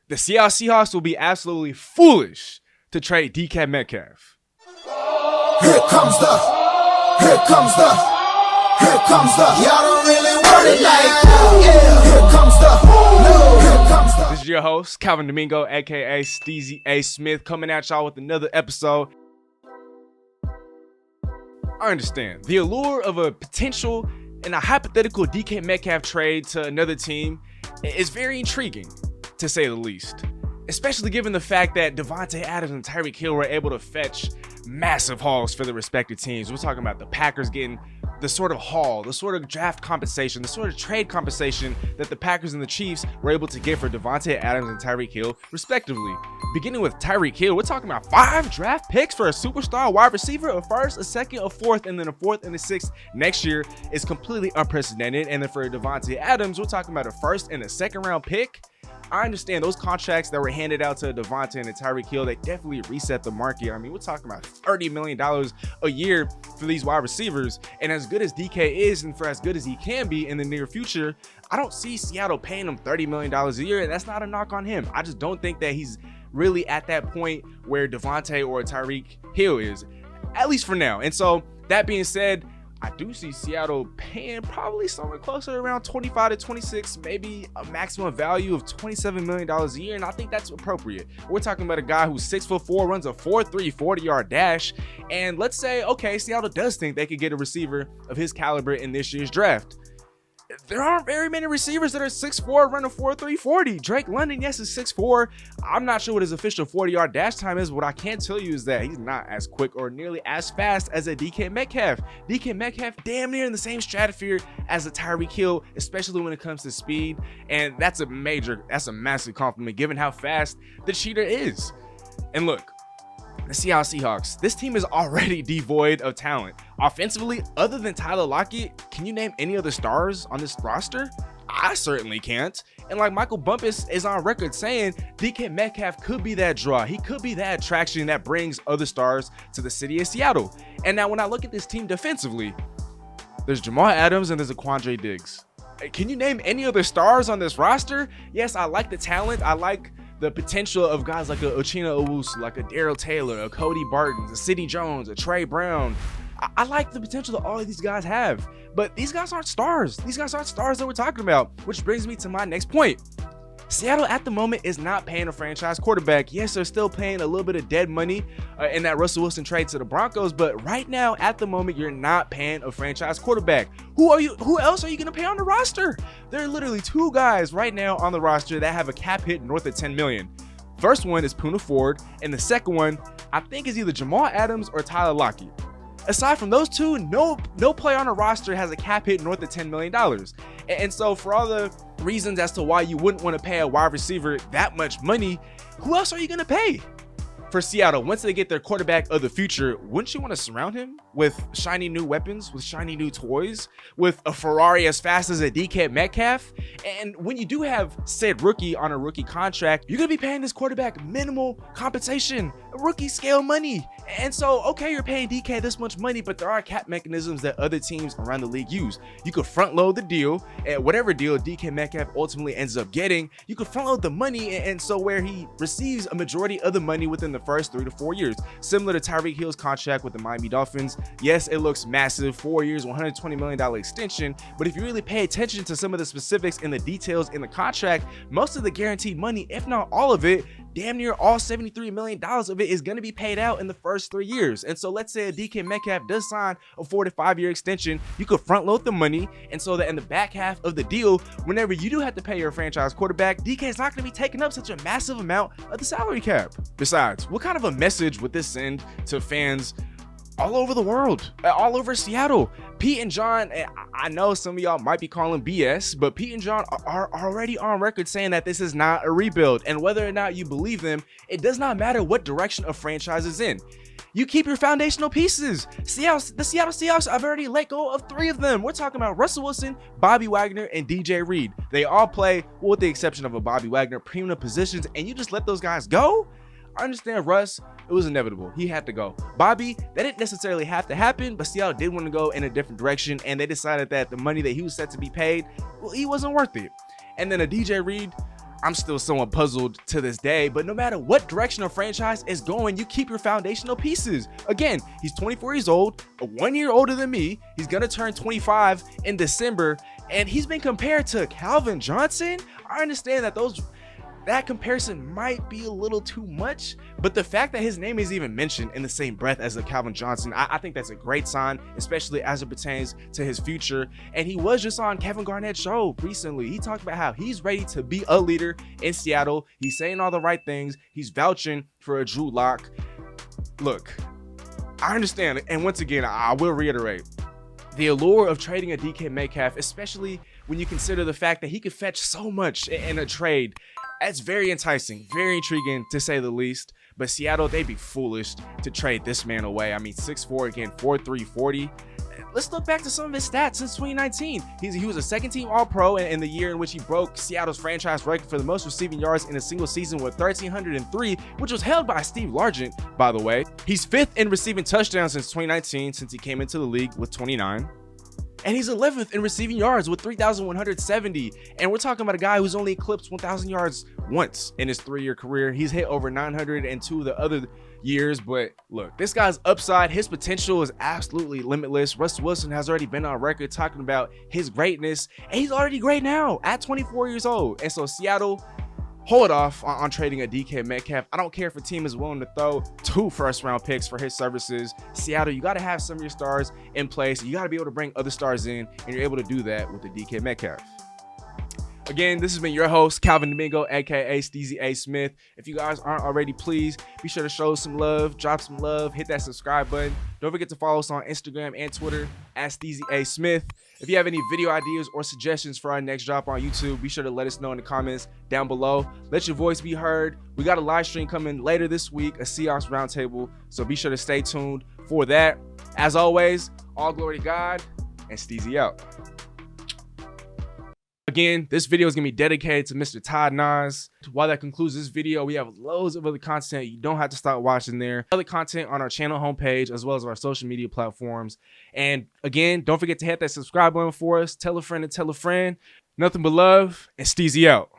The Seattle Seahawks will be absolutely foolish to trade DK Metcalf. Here comes the, y'all don't really want it like that. Yeah, here comes the. This is your host, Calvin Domingo, aka Steezy A. Smith, coming at y'all with another episode. I understand the allure of a potential and a hypothetical DK Metcalf trade to another team is very intriguing, to say the least. Especially given the fact that Davante Adams and Tyreek Hill were able to fetch massive hauls for their respective teams. We're talking about the Packers getting the sort of haul, the sort of draft compensation, the sort of trade compensation that the Packers and the Chiefs were able to get for Davante Adams and Tyreek Hill, respectively. Beginning with Tyreek Hill, we're talking about 5 draft picks for a superstar wide receiver, a first, a second, a fourth, and then a fourth and a sixth next year is completely unprecedented. And then for Davante Adams, we're talking about a first and a second round pick. I understand those contracts that were handed out to Davante and Tyreek Hill, they definitely reset the market. I mean, we're talking about $30 million a year for these wide receivers. And as good as DK is, and for as good as he can be in the near future, I don't see Seattle paying him $30 million a year. And that's not a knock on him. I just don't think that he's really at that point where Davante or Tyreek Hill is, at least for now. And so that being said, I do see Seattle paying probably somewhere closer to around 25 to 26, maybe a maximum value of $27 million a year, and I think that's appropriate. We're talking about a guy who's 6'4", runs a 4.3 40-yard dash, and let's say, okay, Seattle does think they could get a receiver of his caliber in this year's draft. There aren't very many receivers that are 6'4", run a 4.3 40. Drake London, yes, is 6'4". I'm not sure what his official 40-yard dash time is. What I can tell you is that he's not as quick or nearly as fast as a DK Metcalf. DK Metcalf damn near in the same stratosphere as a Tyreek Hill, especially when it comes to speed. And that's a massive compliment given how fast the cheater is. And look, the Seattle Seahawks, this team is already devoid of talent. Offensively, other than Tyler Lockett, can you name any other stars on this roster? I certainly can't. And like Michael Bumpus is on record saying, DK Metcalf could be that draw. He could be that attraction that brings other stars to the city of Seattle. And now when I look at this team defensively, there's Jamal Adams and there's a Quandre Diggs. Can you name any other stars on this roster? Yes, I like the talent. I like the potential of guys like a Uchenna Owusu, like a Darrell Taylor, a Cody Barton, a Sidney Jones, a Trey Brown. I like the potential that all of these guys have, but these guys aren't stars. These guys aren't stars that we're talking about, which brings me to my next point. Seattle at the moment is not paying a franchise quarterback. Yes, they're still paying a little bit of dead money in that Russell Wilson trade to the Broncos, but right now at the moment you're not paying a franchise quarterback. Who else are you going to pay on the roster? There are literally 2 guys right now on the roster that have a cap hit north of $10 million. First one is Poona Ford, and the second one I think is either Jamal Adams or Tyler Lockett. Aside from those 2, no player on the roster has a cap hit north of $10 million. And so for all the reasons as to why you wouldn't want to pay a wide receiver that much money, who else are you going to pay? For Seattle, once they get their quarterback of the future, wouldn't you want to surround him with shiny new weapons, with shiny new toys, with a Ferrari as fast as a DK Metcalf? And when you do have said rookie on a rookie contract, you're going to be paying this quarterback minimal compensation, rookie scale money. And so, okay, you're paying DK this much money, but there are cap mechanisms that other teams around the league use. You could front load the deal, and whatever deal DK Metcalf ultimately ends up getting, you could front load the money, and so where he receives a majority of the money within the first 3 to 4 years, similar to Tyreek Hill's contract with the Miami Dolphins. Yes, it looks massive, 4 years, $120 million extension, but if you really pay attention to some of the specifics and the details in the contract, most of the guaranteed money, if not all of it, damn near all $73 million of it is going to be paid out in the first 3 years. And so let's say a DK Metcalf does sign a 4 to 5 year extension, you could front load the money, and so that in the back half of the deal, whenever you do have to pay your franchise quarterback, DK is not going to be taking up such a massive amount of the salary cap. Besides, what kind of a message would this send to fans all over the world, all over Seattle? Pete and John, I know some of y'all might be calling BS, but Pete and John are already on record saying that this is not a rebuild, and whether or not you believe them, it does not matter what direction a franchise is in. You keep your foundational pieces. The Seattle Seahawks have already let go of 3 of them. We're talking about Russell Wilson, Bobby Wagner, and DJ Reed. They all play, well, with the exception of a Bobby Wagner, premium positions, and you just let those guys go? I understand Russ, it was inevitable. He had to go. Bobby, that didn't necessarily have to happen, but Seattle did want to go in a different direction, and they decided that the money that he was set to be paid, well, he wasn't worth it. And then a DJ Reed, I'm still somewhat puzzled to this day, but no matter what direction a franchise is going, you keep your foundational pieces. Again, he's 24 years old, 1 year older than me. He's gonna turn 25 in December, and he's been compared to Calvin Johnson. I understand that that comparison might be a little too much, but the fact that his name is even mentioned in the same breath as the Calvin Johnson, I think that's a great sign, especially as it pertains to his future. And he was just on Kevin Garnett's show recently. He talked about how he's ready to be a leader in Seattle. He's saying all the right things. He's vouching for a Drew Lock. Look, I understand, and once again, I will reiterate, the allure of trading a DK Metcalf, especially when you consider the fact that he could fetch so much in a trade, that's very enticing, very intriguing to say the least. But Seattle, they'd be foolish to trade this man away. I mean, 6'4", again, 4'3", 40. Let's look back to some of his stats since 2019. He was a second-team All-Pro in the year in which he broke Seattle's franchise record for the most receiving yards in a single season with 1,303, which was held by Steve Largent, by the way. He's 5th in receiving touchdowns since 2019, since he came into the league with 29. And he's 11th in receiving yards with 3,170. And we're talking about a guy who's only eclipsed 1,000 yards once in his 3-year career. He's hit over 902 the other years. But look, this guy's upside, his potential is absolutely limitless. Russell Wilson has already been on record talking about his greatness, and he's already great now at 24 years old. And so Seattle, hold off on trading a DK Metcalf. I don't care if a team is willing to throw 2 first-round picks for his services. Seattle, you got to have some of your stars in place. You got to be able to bring other stars in, and you're able to do that with the DK Metcalf. Again, this has been your host, Calvin Domingo, aka Steezy A. Smith. If you guys aren't already, please be sure to show some love, drop some love, hit that subscribe button. Don't forget to follow us on Instagram and Twitter at Steezy A. Smith. If you have any video ideas or suggestions for our next drop on YouTube, be sure to let us know in the comments down below. Let your voice be heard. We got a live stream coming later this week, a Seahawks roundtable, so be sure to stay tuned for that. As always, all glory to God, and Steezy out. Again, this video is going to be dedicated to Mr. Todd Nas. While that concludes this video, we have loads of other content. You don't have to stop watching there. Other content on our channel homepage, as well as our social media platforms. And again, don't forget to hit that subscribe button for us. Tell a friend and tell a friend. Nothing but love, and Steezy out.